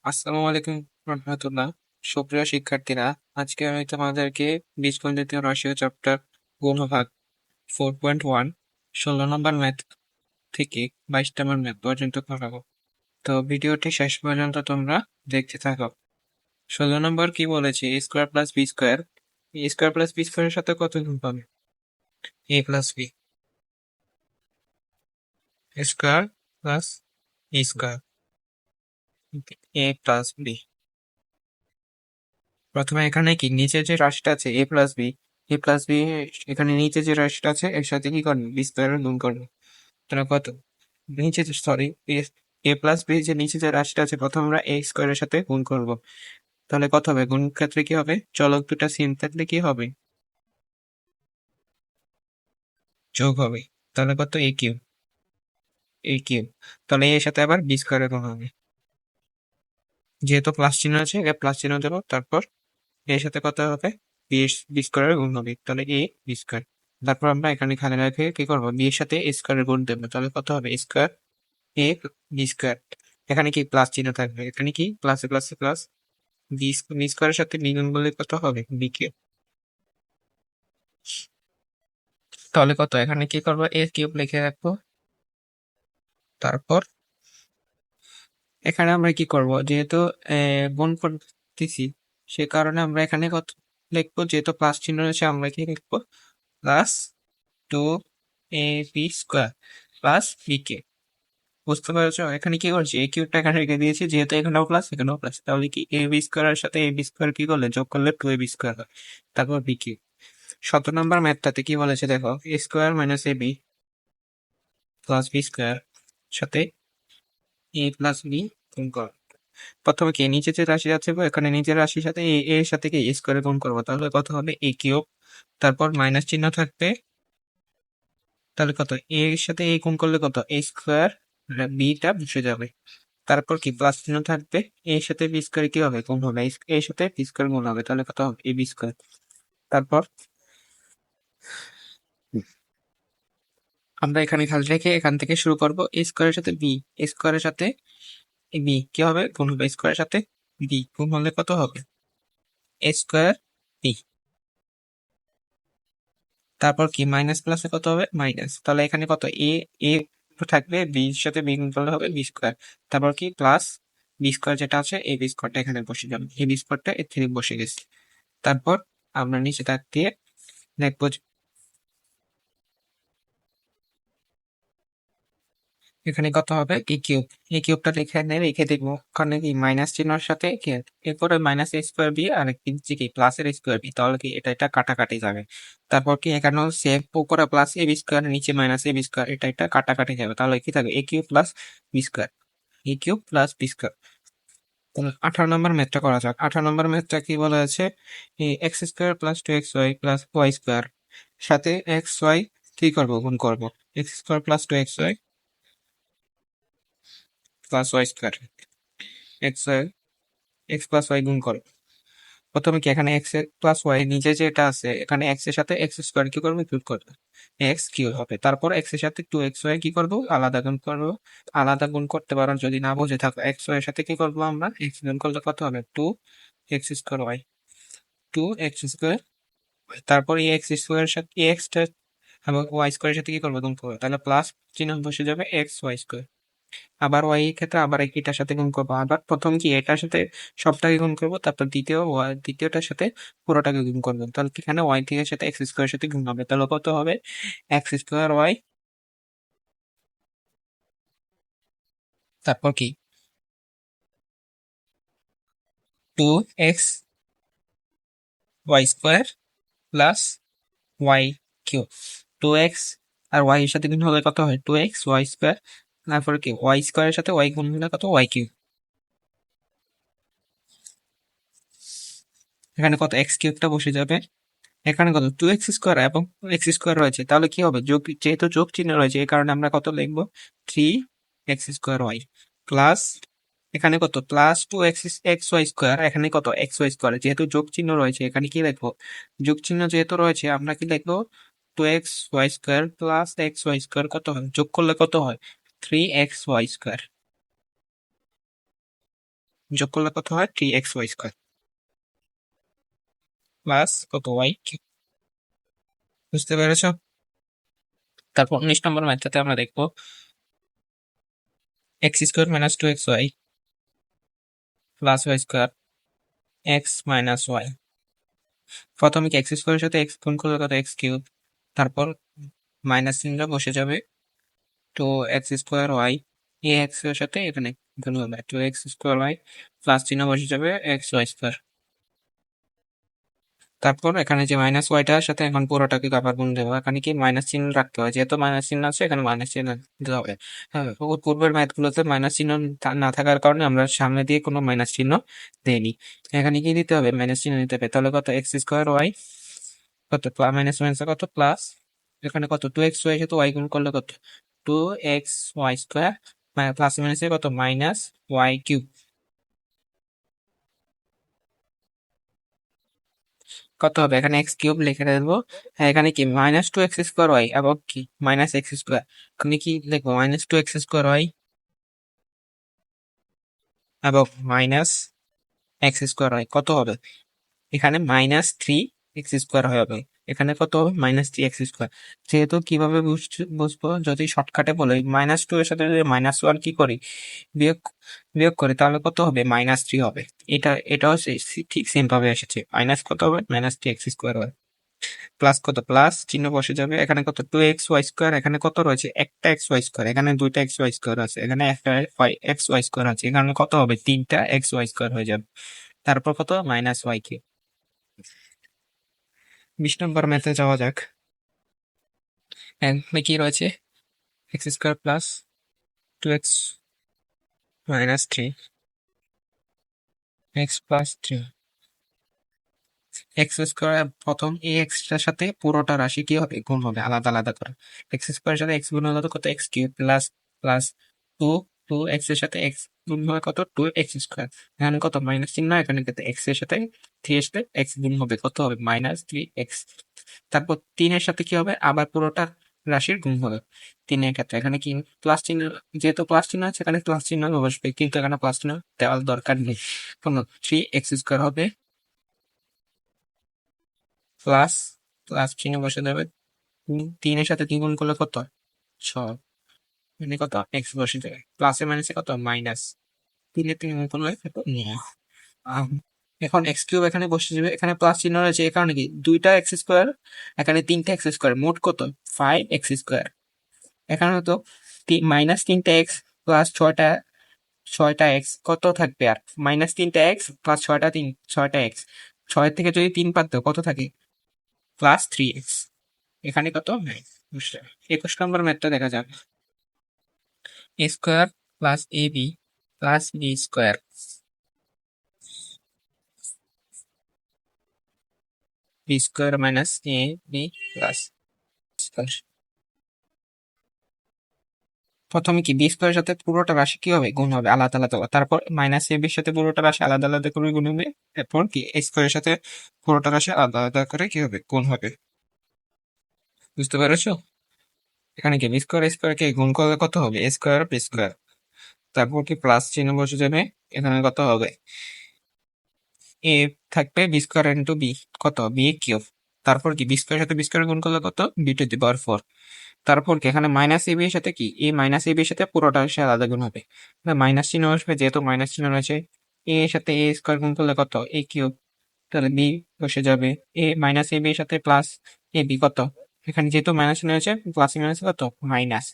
আসসালামু আলাইকুম রহমতুল্লাহ। সুপ্রিয় শিক্ষার্থীরা, আজকে আমি তোমাদেরকে বীজগণিতীয় রসায়ন চ্যাপ্টার গুণভাগ 4.1 16 নম্বর ম্যাথ থেকে 22 নম্বর ম্যাথ পর্যন্ত করাবো। তো ভিডিওটি শেষ পর্যন্ত তোমরা দেখতে থাকো। 16 নম্বর কি বলেছে? এ স্কোয়ার প্লাস বি স্কোয়ার। এ স্কোয়ার প্লাস বি স্কোয়ারের সাথে কত গুণ পাবে? এ plus b square plus E square, এ প্লাস বি। প্রথমে এখানে কি নিচে যে রাশিটা আছে এ প্লাস বি, এখানে নিচে যে রাশিটা আছে এর সাথে কি করবে? বি স্কোয়ার গুণ করবে। তাহলে কত? নিচে যে সরি এ প্লাস বি যে নিচে যে রাশিটা আছে প্রথমে আমরা এ স্কোয়ারের সাথে গুণ করব। তাহলে কত হবে? গুণ ক্ষেত্রে কি হবে? চলক দুটা সেম থাকলে কি হবে? যোগ হবে। তাহলে কত? এ কিউব। তাহলে এর সাথে আবার বি স্কোয়ারের গুণ হবে। যেহেতু প্লাস চিহ্ন আছে এটা প্লাস চিহ্ন দেবো, তারপর এর সাথে কত হবে? বি স্কোয়ারের গুণ হবে। তাহলে এ বি স্কোয়ার। তারপর আমরা এখানে খালি রেখে কি করবো? বি এর সাথে এ স্কোয়ারের গুণ দেবো। তাহলে কত হবে? স্কোয়ার এ বি স্কোয়ার। এখানে কি প্লাস চিহ্ন থাকবে, এখানে কি প্লাস প্লাস প্লাস বি স্কোয়ারের সাথে বি গুণ করলে কত হবে? B cube. তাহলে কত? এখানে কি করবো? এ কিউব লিখে রাখবো। তারপর এখানে আমরা কি করব? যেহেতু গুণ করতেছি সে কারণে আমরা এখানে কত লিখবো? যেহেতু প্লাস চিহ্ন রয়েছে আমরা কি লিখবো? Plus 2ab square plus bk। বুঝতে পেরেছো? এখানে কি করছি? এই কিউবটা এখানে রেখে দিয়েছি, যেহেতু এখানেও প্লাস এখানেও প্লাস, তাহলে কি ab স্কোয়ারের সাথে ab স্কোয়ার কি করলে যোগ করলে 2ab স্কোয়ার হয়। তারপর bk। 17 নম্বর ম্যাথটাতে কি বলেছে দেখো? a square minus ab plus b square সাথে a প্লাস বি গুণ কর। প্রথমে কি নিচে যে রাশি আছে এখানে নিচের রাশির সাথে এর সাথে কি স্কোয়ারে গুণ করবো, তাহলে কত হবে? এ কিউব। তারপর মাইনাস চিহ্ন থাকবে, তাহলে কত? এ এর সাথে এ গুণ করলে কত? এ স্কোয়ার। বিটা বসে যাবে। তারপর কি প্লাস চিহ্ন থাকবে, এর সাথে বি স্কোয়ার কি হবে? গুণ হবে। এর সাথে বি স্কোয়ার গুণ হবে, তাহলে কত হবে? এ বি স্কোয়ার। তারপর আমরা এখানে খালি রেখে এখান থেকে শুরু করব। এ স্কোয়ারের সাথে বি, এ স্কোয়ারের সাথে বি কি হবে? গুণ হবে। স্কোয়ারের সাথে বি গুণ হলে কত হবে? এ স্কোয়ার বি। তারপর কি মাইনাস প্লাসে কত হবে? মাইনাস। তাহলে এখানে কত? এ এ থাকবে, বি এর সাথে বি গুণ করলে হবে বি স্কোয়ার। তারপর কি প্লাস বি স্কোয়ার যেটা আছে এই বি স্কোয়ারটা এখানে বসে যাবে, এই বি স্কোয়ারটা এর থেকে বসে গেছে। তারপর আমরা নিচে তাক দিয়ে দেখবো এখানে কত হবে? এ কিউব। এই কিউবটা রেখে দেখবো ওখানে কি মাইনাস চিহ্নের সাথে কি এরপরে মাইনাস এ স্কোয়ার বি আর কি কি প্লাসের স্কোয়ার বি, তাহলে কি এটা কাটাকাটি যাবে। তারপর কি এখানেও সেম উপরে প্লাস এ বি স্কোয়ার নিচে মাইনাস এ বি স্কোয়ার, এটা কাটাকাটি যাবে, তাহলে কি থাকবে? এ কিউব প্লাস বি স্কোয়ার। এ কিউব প্লাস বি স্কোয়ার। তাহলে 18 নম্বর ম্যাথটা করা যাক। 18 নম্বর ম্যাথটা কি বলা আছে? X square plus 2xy plus y square সাথে এক্স ওয়াই কি করবো? গুণ করবো। X square plus 2xy plus y square, x y x plus y গুণ করো। প্রথমে কি এখানে এক্স প্লাস ওয়াই নিচে যেটা আছে এখানে এক্স এর সাথে এক্স স্কোয়ার কি করবো? কিউব করবো। এক্স কিউব হবে। তারপর এক্স এর সাথে 2xy কি করবো? আলাদা গুণ করবো। আলাদা গুণ করতে পারো যদি না বুঝে থাকো। এক্স ওয়াই এর সাথে কি করবো? আমরা এক্স গুণ করলে কত হবে? 2x square Y. 2x square. তারপর এই এক্স স্কোয়ার এর সাথে এক্সটা এবং ওয়াই স্কোয়ারের সাথে কি করবো? গুণ করবো। তাহলে প্লাস চিহ্ন বসে যাবে এক্স ওয়াই স্কোয়ার। আবার ওয়াই এর ক্ষেত্রে আবার এটার সাথে গুণ করবো। আবার প্রথম কি এটার সাথে সবটাকে গুণ করবো, তারপর দ্বিতীয়টার সাথে পুরোটাকে গুণ করবো। তাহলে এখানে ওয়াই থেকে সাথে এক্স স্কোয়ারের সাথে গুণ হবে, তাহলে কত হবে? X square y. তারপর কি 2x y square plus y cube. 2x আর ওয়াই এর সাথে গুণ হলে কত হয়? 2x y square. তারপরে কি ওয়াই স্কোয়ারের সাথে ওয়াই গুণ হলে কত? Y cube. এখানে কত? এক্স কিউবটা বসে যাবে। এখানে কত? 2x স্কোয়ার এবং এক্স স্কোয়ার রয়েছে, তাহলে কি হবে? যোগ, যেহেতু যোগ চিহ্ন রয়েছে এই কারণে আমরা কত লিখবো? 3x স্কোয়ার ওয়াই প্লাস এখানে কত? Plus 2x y square. এখানে কত? X y square. যেহেতু যোগ চিহ্ন রয়েছে এখানে কি লিখবো? যোগ চিহ্ন যেহেতু রয়েছে আমরা কি লিখবো? 2x y square plus x y square কত হয়? যোগ করলে কত হয়? 3x Y square. যোগ করলে কত হয় 3xy² প্লাস কত ওয়াই। বুঝতে পেরেছো? তারপর 19 নম্বর ম্যাথটাতে আমরা দেখবো x² - 2xy plus y² x - y। প্রথমে কি x² সাথে x গুণ করলে কত x³ তারপর মাইনাস চিহ্ন বসে যাবে, তো x² y এই x এর সাথে এখানে গুণ হবে, তো x² y প্লাস চিহ্ন বসে যাবে xy²। তারপর এখানে যে মাইনাস ওয়াইটার সাথে এখন পুরোটাকে আবার গুণ দেবো, এখানে কি মাইনাস চিহ্ন রাখতে হয়, যেহেতু মাইনাস চিহ্ন আছে এখানে মাইনাস চিহ্ন দিতে হবে। হ্যাঁ, পূর্বের ম্যাথ গুলোতে মাইনাস চিহ্ন না থাকার কারণে আমরা সামনে দিয়ে কোনো মাইনাস চিহ্ন দেইনি। এখানে কি দিতে হবে, মাইনাস চিহ্ন দিতে হবে। তাহলে কত x² y কত মাইনাস মাইনাস কত প্লাস, এখানে কত 2xy সাথে y গুণ করলে কত 2xy² প্লাস মাইনাসে কত -y³ কত হবে, এখানে x³ লিখে দেবো। হ্যাঁ, এখানে কি -2x² y এবং কি -x², এখানে কি লিখবো -2x² y এবং -x² y কত হবে, এখানে -3x² হবে, এখানে কত হবে -3x²। যেহেতু কিভাবে বুঝবো, যদি শর্টকাটে বলে -2 এর সাথে যদি -1 কি করি বিয়োগ বিয়োগ করি তাহলে কত হবে -3 হবে। এটাও ঠিক সেম ভাবে এসেছে, মাইনাস কত হবে -3x² হয় প্লাস কত প্লাস চিহ্ন বসে যাবে, এখানে কত 2xy², এখানে কত রয়েছে একটা xy², এখানে দুইটা xy² আছে, এখানে একটা xy² আছে, এখানে কত হবে তিনটা xy² হয়ে যাবে। তারপর কত -y³। 20 নম্বর ম্যাথে যাওয়া যাক। এখানে কি রয়েছে x² plus 2x - 3 x+3 x² প্রথম এই এক্সটার সাথে পুরোটা রাশি কি হবে গুণ হবে আলাদা আলাদা করে। x² সাথে x গুণ হলো তো কত x³ প্লাস প্লাস 2 x এর সাথে x গুণ হয় কত 2x², এখানে কত মাইনাস চিহ্ন, এখানে কত x এর সাথে 3 এর সাথে x গুণ হবে, কত হবে -3x। তারপর 3 এর সাথে কি হবে আবার পুরোটা রাশির গুণ হবে 3 এর ক্ষেত্রে, এখানে কি প্লাস চিহ্ন, যেহেতু প্লাস চিহ্ন আছে এখানে প্লাস চিহ্ন বসবে, কিন্তু এখানে প্লাস চিহ্ন দেওয়ার দরকার নেই, কোনো 3x² হবে প্লাস প্লাস চিহ্ন বসে দেবে, 3 এর সাথে 3 গুণ করলে কত 6, মানে কত এক্স বসে যাবে, প্লাসে মাইনাসে কত মাইনাস, 3 গুণ করলে কত 9। আম, এখন x³ এখানে বসে যাবে, এখানে প্লাস চিহ্ন রয়েছে এই কারণে কি দুইটা x², এখানে তিনটা x², মোট কত 5x²। এখানে তো -3টা x প্লাস 6টা x কত থাকবে, আর -3টা x প্লাস 6টা x, 6 থেকে যদি 3 বাদ দাও কত থাকে +3x, এখানে কত 9। 21 নম্বর ম্যাথটা দেখা যাক। a² plus ab plus b² b² minus ab plus square. প্রথমে কি b² এর সাথে পুরোটা রাশি কি হবে গুণ হবে আলাদা আলাদা করে, তারপর -ab এর সাথে পুরোটা রাশি আলাদা আলাদা করে গুণ হবে, এরপর কি a² এর সাথে পুরোটা রাশি আলাদা আলাদা করে কি হবে গুণ হবে। বুঝতে পেরেছো? এখানে কি b² কে গুণ করলে কত হবে a²b², তারপর কি প্লাস চিহ্ন বসে যাবে, এখানে কত হবে এ থাকবে b² ইন্টু বি, কত b³। তারপর কি b² এর সাথে b² গুণ করলে কত b⁴। তারপর কি এখানে -ab এর সাথে কি -ab এর সাথে পুরোটা রাশি আলাদা গুণ হবে, মাইনাস চিহ্ন আসবে, যেহেতু মাইনাস চিহ্ন রয়েছে এর সাথে a² গুণ করলে কত a³, তাহলে বি বসে যাবে, -ab এর সাথে প্লাস ab কত, এখানে যেহেতু মাইনাস চিহ্ন রয়েছে প্লাস মাইনাস কত মাইনাস,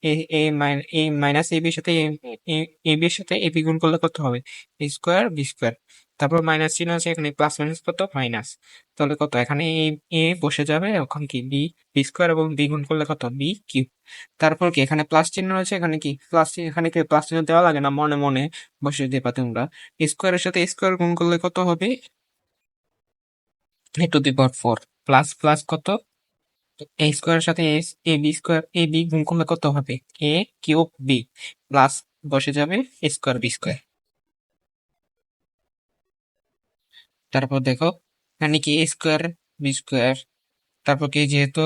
এই -ab এর সাথে ab এর সাথে ab গুণ করলে কত হবে a²b², তারপর মাইনাস চিহ্ন আছে, এখানে প্লাস মাইনাস কত মাইনাস, তাহলে কত এখানে বসে যাবে, এখন কি b² এবং বি গুণ করলে কত b³। তারপর কি এখানে প্লাস চিহ্ন রয়েছে, এখানে কি প্লাস চিহ্ন, এখানে কি প্লাস চিহ্ন দেওয়া লাগে না, মনে মনে বসে দেবা তোমরা। a² এর সাথে a² গুণ করলে কত হবে a⁴, প্লাস প্লাস কত a² এর সাথে ab² গুণ করলে কত হবে a³ প্লাস বসে যাবে a²b²। তারপর দেখো এখানে কি a²b², তারপর কি যেহেতু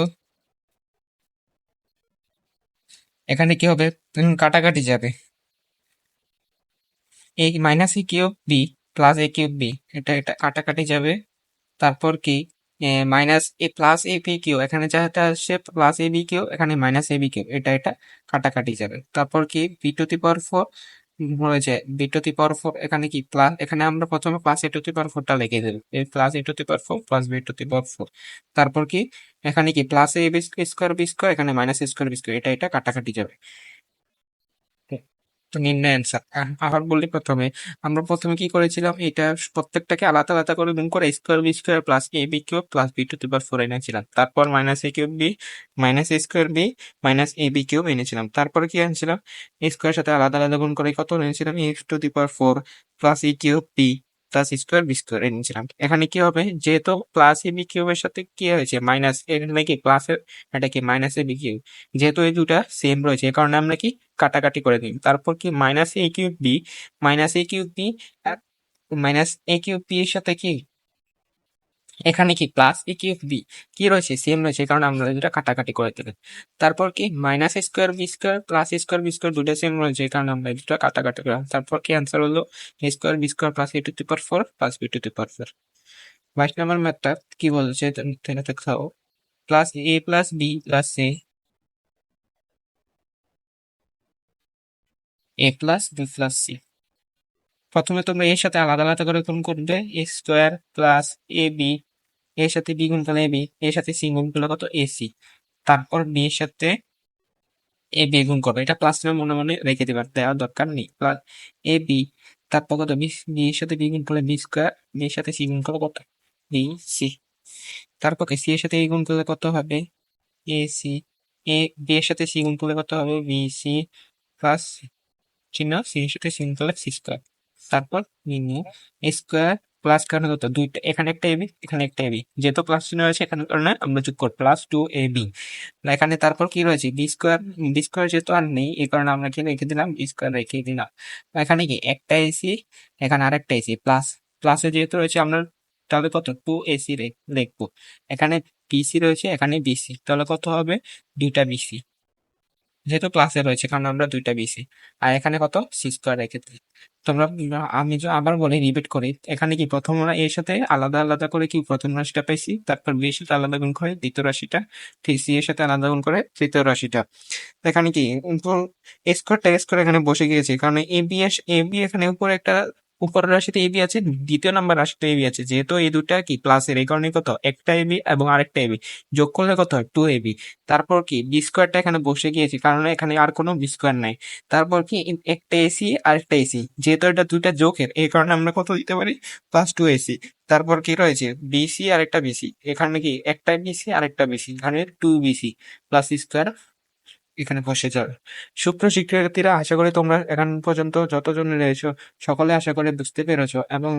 এখানে কি হবে কাটাকাটি যাবে, এই minus A cube B plus A cube B, এটা কাটাকাটি যাবে। তারপর কি minus A plus A B Q, এখানে যেটা আসছে প্লাস এ বি কিউ, এখানে মাইনাস এ বি কিউ, এটা কাটাকাটি যাবে। তারপর কি B to the power four হয়েছে, B to the power four, এখানে কি প্লাস, এখানে আমরা প্রথমে প্লাস এ টু দি পাওয়ার ফোরটা লিখে দেবো, এই plus A to the power four plus B to the power four. তারপর কি এখানে কি প্লাস এ বি স্কোয়ার বি স্কোয়ার, এখানে মাইনাস স্কোয়ার বি স্কোয়ার, এটা কাটাকাটি যাবে। তো নির্ণয় অ্যান্সার। আবার বলি, আমরা প্রথমে কি করেছিলাম, এটা প্রত্যেকটাকে আলাদা আলাদা করে গুণ করে square B square plus A b cube plus B to the power four এনেছিলাম। তারপর minus A cube b minus a square b minus A b cube এনেছিলাম। তারপরে কি এনেছিলাম, এ স্কোয়ার সাথে আলাদা আলাদা গুণ করে কত এনেছিলাম, A to the power four plus E cube B plus square B square এনেছিলাম। এখানে কি হবে, যেহেতু প্লাস এ বি কিউবের সাথে কি হয়েছে মাইনাস, এখানে কি প্লাসের, এটা কি মাইনাস এ বি কিউব, যেহেতু এই দুটা সেম রয়েছে এই কারণে আমরা কি কাটাকাটি করে দিই। তারপর কি মাইনাস এ কিউব বি মাইনাস এ কিউব বি মাইনাস এ কিউব বি এর সাথে কি এখানে কি প্লাস এ কিউব বি কি রয়েছে, সেম রয়েছে, এই কারণে আমরা দুটা কাটাকাটি করে দিলাম। তারপর কি minus square B square plus square B square দুটো সেম রয়েছে, এই কারণে আমরা দুটা কাটাকাটি করলাম। তারপর কি অ্যান্সার হলো A square B square plus A to the power four plus B to the power four. 22 number ম্যাথটা কি বলছে, এটা দেখাও। Plus A plus B plus A plus B plus C. প্রথমে তোমরা এর সাথে আলাদা আলাদা করে গুণ করবে, A square plus A B, এর সাথে বি গুণ করলে এ বি, এর সাথে সি গুণ করলে কত এ সি। তারপর বি এর সাথে এ বি গুণ করবে, এটা প্লাস মনে মনে রেখে দেবার, দেওয়ার দরকার নেই। প্লাস এ বি, তারপর কত বি, বি এর সাথে বি গুণ করলে বি স্কোয়ার, বি এর সাথে সি গুণ করলে কত বি সি। তারপর সি এর সাথে এ গুণ করলে কত হবে এ সি, এ বি এর সাথে সি গুণ করলে কত হবে বি সি প্লাস চিহ্ন, সি এর সাথে সি গুণ করলে সি স্কোয়ার। তারপর নির্ণয় স্কোয়ার প্লাস কারণে কত দুইটা, এখানে একটা এবি এখানে একটা এবি, যেহেতু প্লাস চিহ্ন রয়েছে এখানে কারণে আমরা যোগ করি প্লাস টু এ বি। এখানে তারপর কি রয়েছে বি স্কোয়ার, বি স্কোয়ার যেহেতু আর নেই এই কারণে আমরা কি রেখে দিলাম বি স্কোয়ার রেখে দিলাম। এখানে কি একটা এসি, এখানে আরেকটা এসি, প্লাস প্লাসে যেহেতু রয়েছে আমরা তাহলে কত টু এসি লিখবো। এখানে বিসি রয়েছে এখানে বিসি, তাহলে কত হবে দুইটা বিসি, যেহেতু ক্লাসে রয়েছে কারণ আমরা দুইটা বিসি। আর এখানে কত সি স্কোয়ার রেখে দিই। তোমরা আমি যে আবার বলি রিপিট করি, এখানে কি প্রথম আমরা এর সাথে আলাদা আলাদা করে কি প্রথম রাশিটা পাইছি, তারপর বি এর সাথে আলাদা গুণ করে দ্বিতীয় রাশিটা, ঠিক সি এর সাথে আলাদা গুণ করে তৃতীয় রাশিটা। তো এখানে কি স্কোয়ারটা স্কোয়ার এখানে বসে গিয়েছে, কারণ এ বি এখানে উপরে একটা উপরের রাশিতে এবি আছে, দ্বিতীয় নাম্বার রাশিতে এবি আছে, যেহেতু এই দুটা কি প্লাসের এই কারণে কত একটা এবি এবং আরেকটা এবি যোগ করলে কত হয় টু এবি। তারপর কি বি স্কোয়ারটা এখানে বসে গিয়েছে কারণ এখানে আর কোনো বি স্কোয়ার নাই। তারপর কি একটা এসি আর একটা এসি, যেহেতু এটা দুইটা যোগের এই কারণে আমরা কত দিতে পারি প্লাস টু এসি। তারপর কি রয়েছে বিসি আর একটা বিসি, এখানে কি একটা বিসি আর একটা বিসি, এখানে টু বিসি প্লাস স্কোয়ার এখানে বসে যাবে। সুপ্রিয় শিক্ষার্থীরা, আশা করি তোমরা এখন পর্যন্ত যতজন রয়েছো সকলে আশা করি বুঝতে পেরেছো, এবং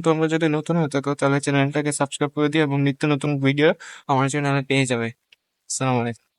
তোমরা যদি নতুন হয়ে থাকো তাহলে চ্যানেলটাকে সাবস্ক্রাইব করে দিও এবং নিত্য নতুন ভিডিও আমার চ্যানেলে পেয়ে যাবে। আসসালামু আলাইকুম।